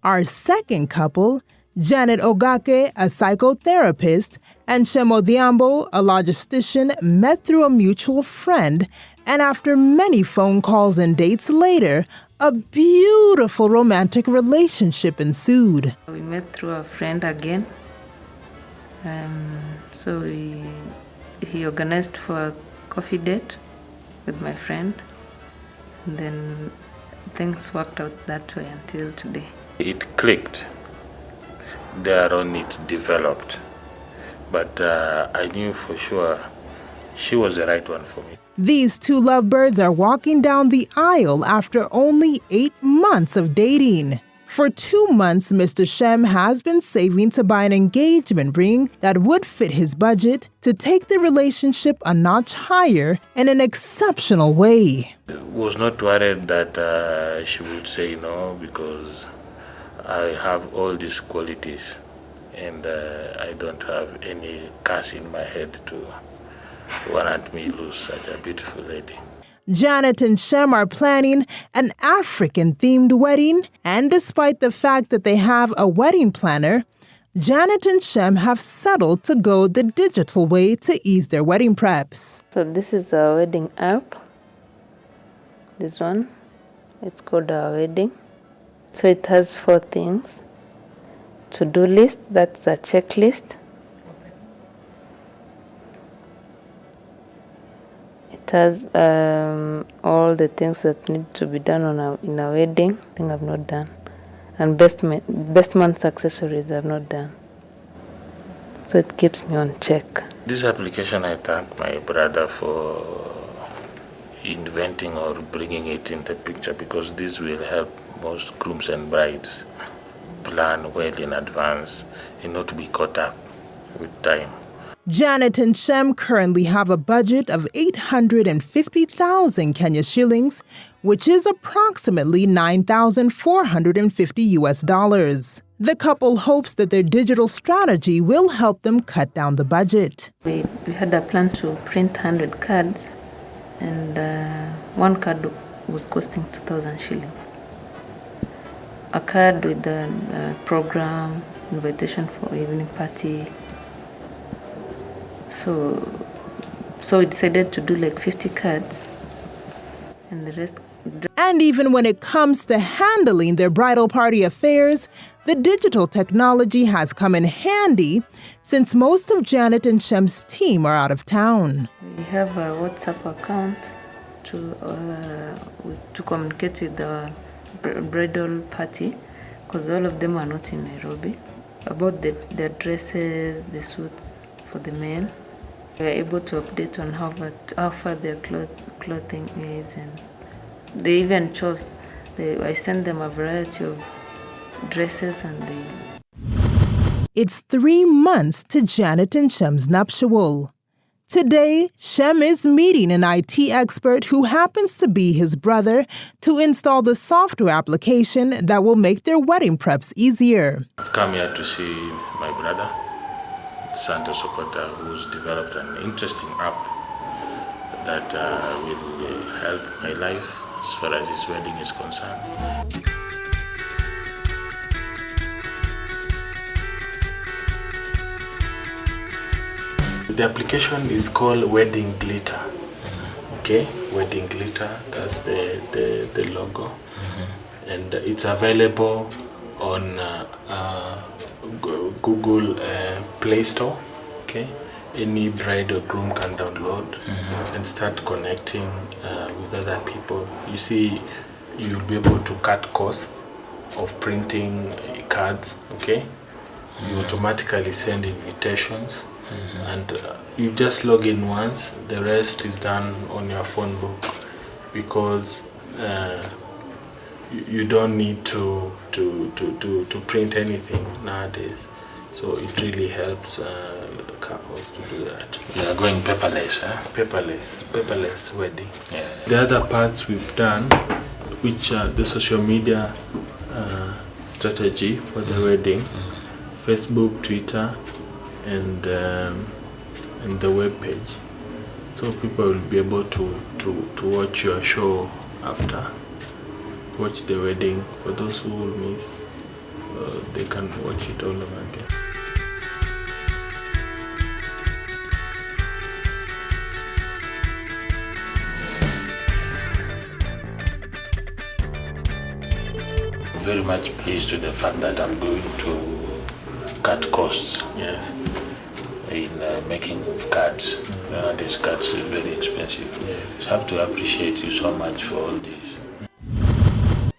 Our second couple, Janet Ogake, a psychotherapist, and Shemo Diambo, a logistician, met through a mutual friend, and after many phone calls and dates later, a beautiful romantic relationship ensued. We met through a friend again. So he organized for a coffee date with my friend. And then things worked out that way until today. It clicked. There on it developed. But I knew for sure she was the right one for me. These two lovebirds are walking down the aisle after only 8 months of dating. For 2 months, Mr. Shem has been saving to buy an engagement ring that would fit his budget to take the relationship a notch higher in an exceptional way. I was not worried that she would say no, because I have all these qualities and I don't have any curse in my head to warrant me lose such a beautiful lady. Janet and Shem are planning an African-themed wedding, and despite the fact that they have a wedding planner, Janet and Shem have settled to go the digital way to ease their wedding preps. So this is our wedding app. This one, it's called Our Wedding. So it has 4 things. To-do list, that's a checklist. It has all the things that need to be done in a wedding, I think I've not done. And best man's accessories I've not done. So it keeps me on check. This application, I thank my brother for inventing or bringing it in the picture, because this will help most grooms and brides plan well in advance and not to be caught up with time. Janet and Shem currently have a budget of 850,000 Kenya shillings, which is approximately $9,450 US. The couple hopes that their digital strategy will help them cut down the budget. We had a plan to print 100 cards, and one card was costing 2,000 shillings. A card with the program, invitation for evening party. So we decided to do like 50 cards, and the rest. And even when it comes to handling their bridal party affairs, the digital technology has come in handy since most of Janet and Shem's team are out of town. We have a WhatsApp account to communicate with the bridal party, because all of them are not in Nairobi, about their dresses, the suits for the men. We are able to update on how far their clothing is, and they even chose. I sent them a variety of dresses, and they. It's 3 months to Janet and Shem's nuptial. Today, Shem is meeting an IT expert who happens to be his brother to install the software application that will make their wedding preps easier. I've come here to see my brother, Santos Okota, who's developed an interesting app that will help my life as far as his wedding is concerned. The application is called Wedding Glitter. Okay, Wedding Glitter, that's the logo. And it's available on Google Play Store. Okay, any bride or groom can download and start connecting with other people. You see, you'll be able to cut costs of printing cards. Okay, you automatically send invitations, and you just log in once. The rest is done on your phone book, because you don't need to print anything nowadays. So it really helps couples to do that. We are going paperless, paperless wedding. Yeah. The other parts we've done, which are the social media strategy for the wedding, Facebook, Twitter, and the web page. So people will be able to watch your show after, watch the wedding for those who will miss. they can watch it all over again. Very much pleased with the fact that I'm going to cut costs. Yes. In making cards. These cards are very expensive. Yes. So I have to appreciate you so much for all this.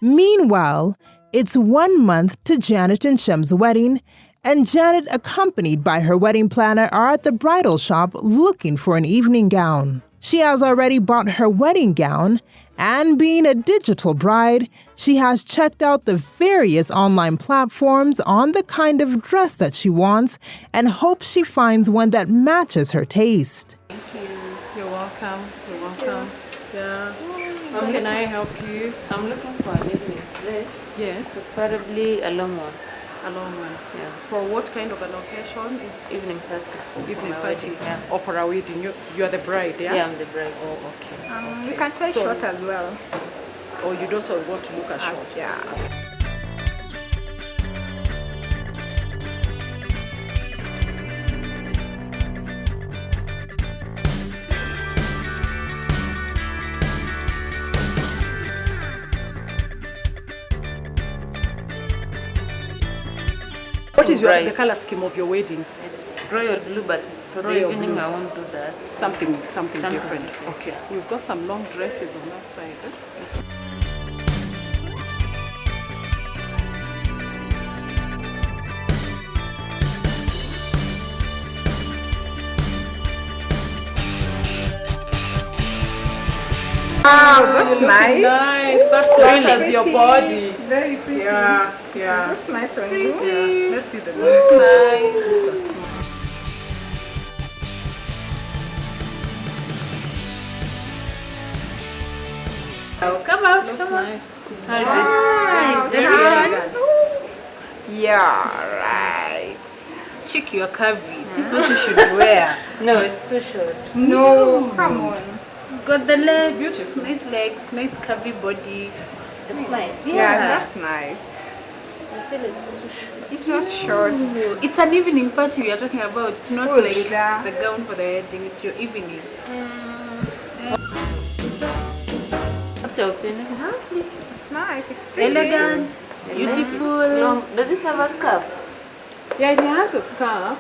Meanwhile, it's 1 month to Janet and Shem's wedding, and Janet, accompanied by her wedding planner, are at the bridal shop looking for an evening gown. She has already bought her wedding gown, and being a digital bride, she has checked out the various online platforms on the kind of dress that she wants and hopes she finds one that matches her taste. Thank you. You're welcome. You're welcome. Yeah. How can I help you? I'm looking for an evening dress. Yes. Preferably a long one. A long one. Yeah. For what kind of an occasion? Evening party. Evening For my party. wedding, yeah. Or for a wedding. You are the bride, yeah? Yeah, I'm the bride. Oh, okay. You can try So- short as well. Or you also want to look at short? Yeah. What is Right. the color scheme of your wedding? It's royal blue, but for the Royal evening blue. I won't do that. Something Something different. different. Okay. We've got some long dresses on that side. Wow, that's nice. Nice. That flatters your Pretty. body. It's very pretty. Yeah, yeah. That's nice on you. Yeah. Let's see the Nice. Come out, Looks come out. nice. Wow, Very done. elegant. Yeah, right. Check your curvy. This is what you should wear. No, it's too short. No, come on. Got the legs, beautiful. nice legs, nice curvy body. It's nice. Yeah, that's nice. I feel it's too short. It's not short. It's an evening party we are talking about. It's not Cool, like yeah. the gown for the wedding. It's your evening. What's your opinion? Lovely. It's nice. It's pretty. Elegant, It's beautiful. long. Does it have a scarf? Yeah, it has a scarf.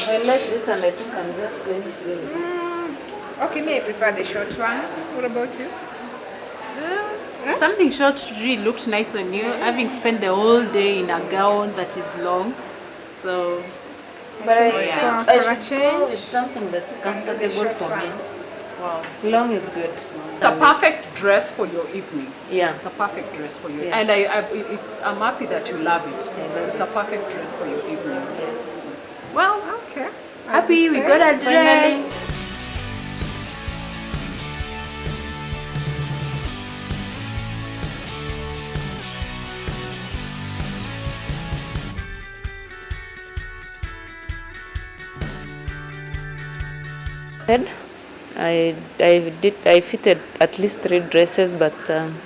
I like this and I think I'm just going to go with it. Okay, may I prefer the short one. What about you? Something short really looked nice on you, having spent the whole day in a gown that is long. So, But I, Yeah. I For a should go change, with something that's the comfortable short for me. one. wow. Long is good. It's a perfect dress for your evening. Yeah. It's a perfect dress for you. Yeah. And I'm happy that you love it. It's a perfect dress for your evening. Well, Okay. happy we got a Finally. dress. I fitted at least 3 dresses, but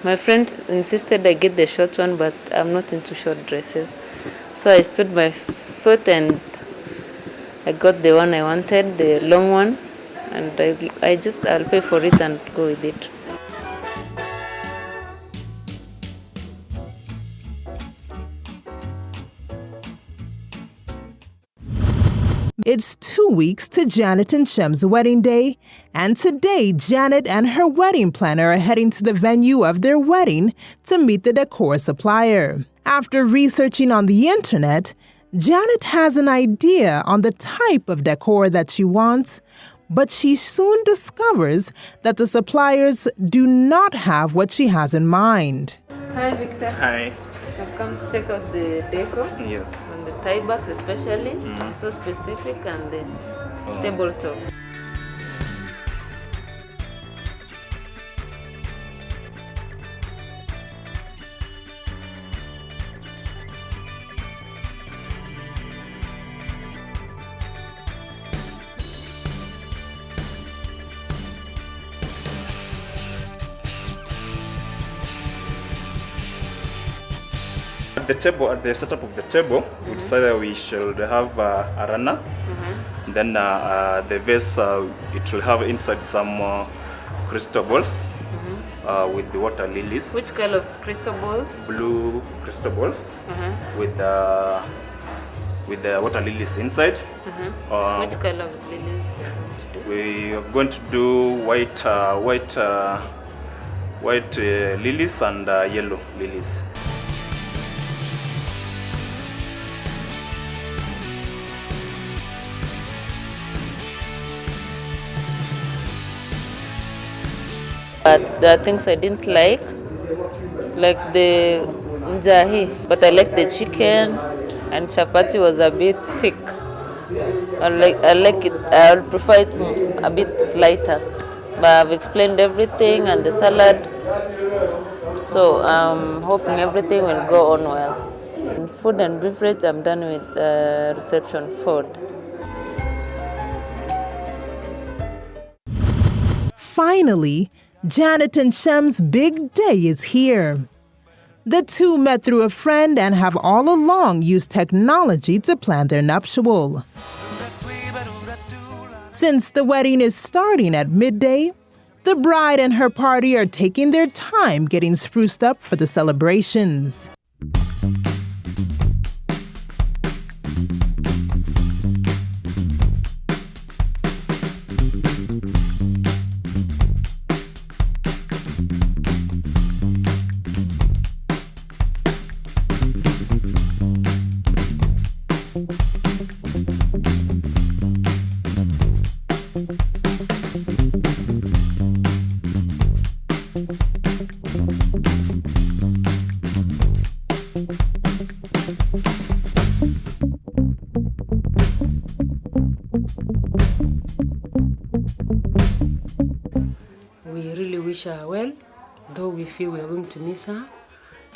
my friend insisted I get the short one, but I'm not into short dresses. So I stood my foot and I got the one I wanted, the long one, and I'll pay for it and go with it. It's 2 weeks to Janet and Shem's wedding day, and today Janet and her wedding planner are heading to the venue of their wedding to meet the decor supplier. After researching on the internet, Janet has an idea on the type of decor that she wants, but she soon discovers that the suppliers do not have what she has in mind. Hi, Victor. Hi. I've come to check out the decor Yes. and the tie bags especially. So specific, and the tabletop. at the table, at the setup of the table, we decided we should have a runner. Then the vase, it will have inside some crystal balls with the water lilies. Which color of crystal balls? Blue crystal balls with the water lilies inside. Which color of lilies are you going to do? We are going to do white lilies and yellow lilies. But there are things I didn't like the njahi, but I like the chicken, and chapati was a bit thick. I like it. I'll prefer it a bit lighter. But I've explained everything and the salad, so I'm hoping everything will go on well. In food and beverage, I'm done with reception food. Finally, Janet and Shem's big day is here. The two met through a friend and have all along used technology to plan their nuptial. Since the wedding is starting at midday, the bride and her party are taking their time getting spruced up for the celebrations. We really wish her well, though we feel we are going to miss her.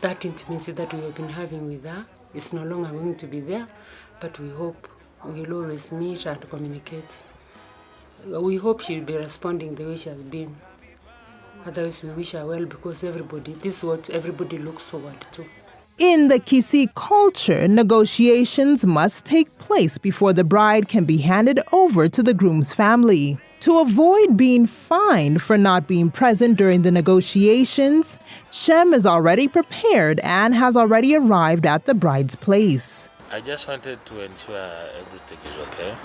That intimacy that we have been having with her is no longer going to be there, but we hope we'll always meet and communicate. We hope she'll be responding the way she has been. Otherwise, we wish her well because this is what everybody looks forward to. In the Kisii culture, negotiations must take place before the bride can be handed over to the groom's family. To avoid being fined for not being present during the negotiations, Shem is already prepared and has already arrived at the bride's place. I just wanted to ensure everything is okay.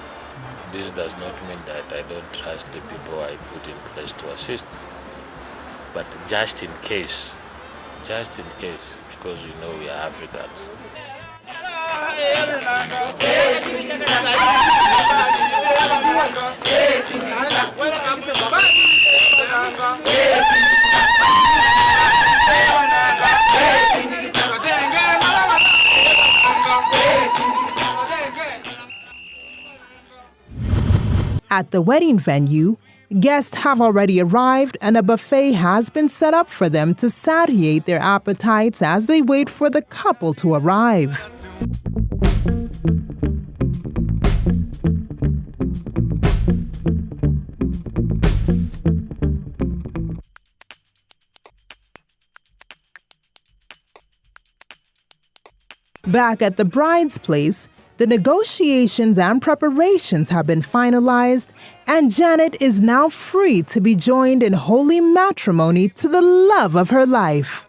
This does not mean that I don't trust the people I put in place to assist. But just in case, because you know we are Africans. At the wedding venue, guests have already arrived and a buffet has been set up for them to satiate their appetites as they wait for the couple to arrive. Back at the bride's place, the negotiations and preparations have been finalized, and Janet is now free to be joined in holy matrimony to the love of her life.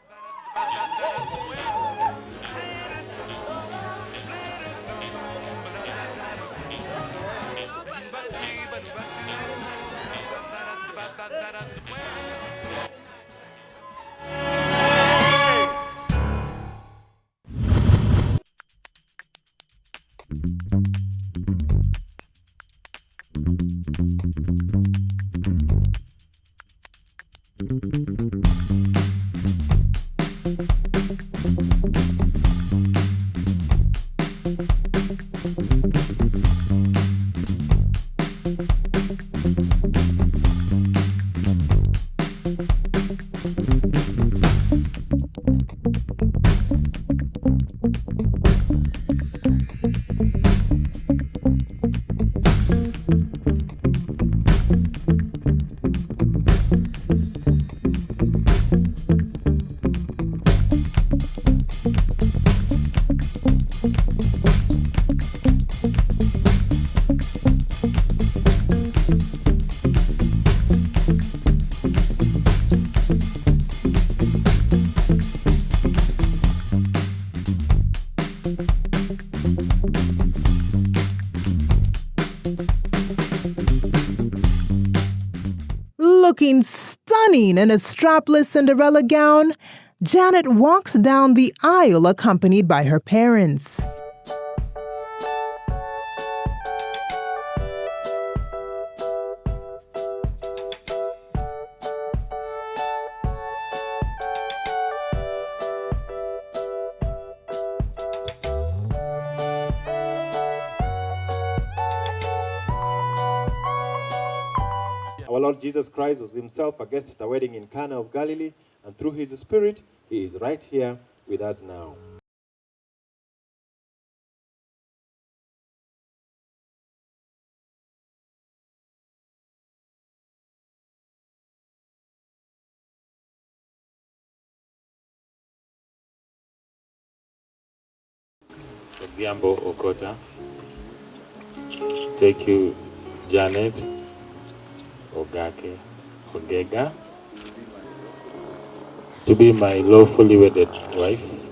Looking stunning in a strapless Cinderella gown, Janet walks down the aisle accompanied by her parents. Our Lord Jesus Christ was himself a guest at a wedding in Cana of Galilee, and through his Spirit, he is right here with us now. Odhiambo Okota, take you Janet Ogega to be my lawfully wedded wife,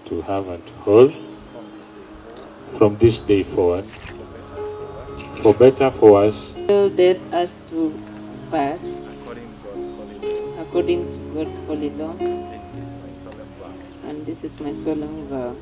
to have and to hold from this day forward, for better, for worse, Till death us to part, according to God's holy law. This is my solemn vow. And this is my solemn vow.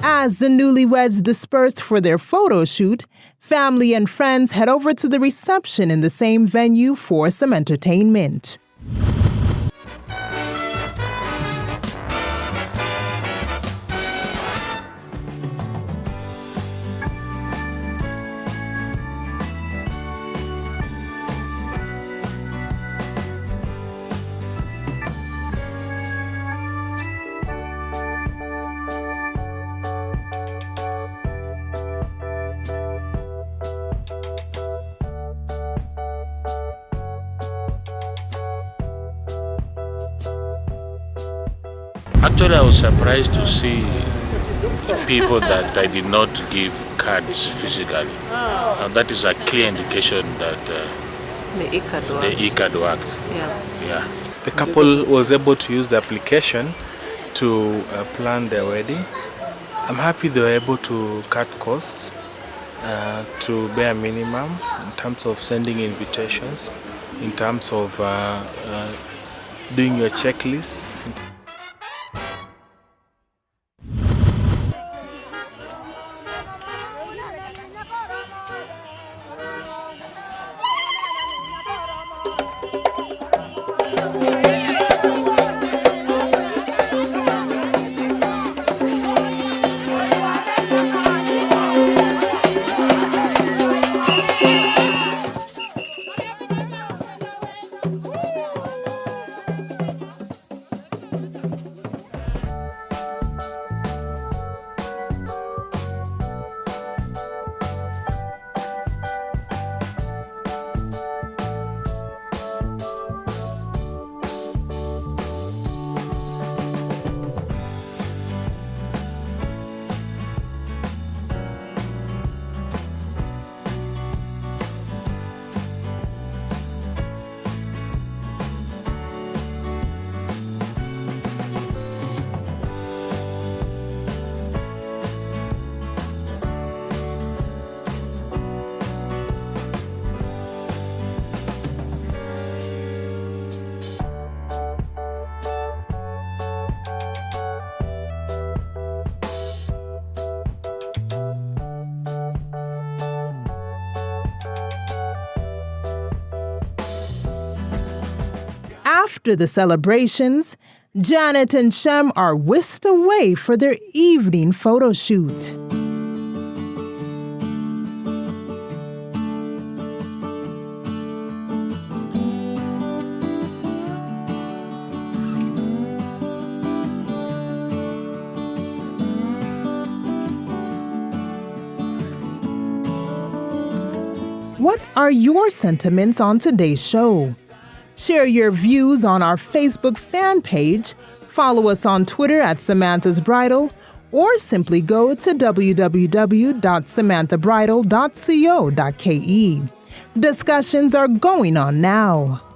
As the newlyweds dispersed for their photo shoot, family and friends head over to the reception in the same venue for some entertainment. Actually, I was surprised to see people that I did not give cards physically. And that is a clear indication that The ICAD the e-card worked. Yeah. The couple was able to use the application to plan their wedding. I'm happy they were able to cut costs to bare minimum in terms of sending invitations, in terms of doing your checklists. After the celebrations, Janet and Shem are whisked away for their evening photo shoot. What are your sentiments on today's show? Share your views on our Facebook fan page, follow us on Twitter at Samantha's Bridal, or simply go to www.samanthabridal.co.ke. Discussions are going on now.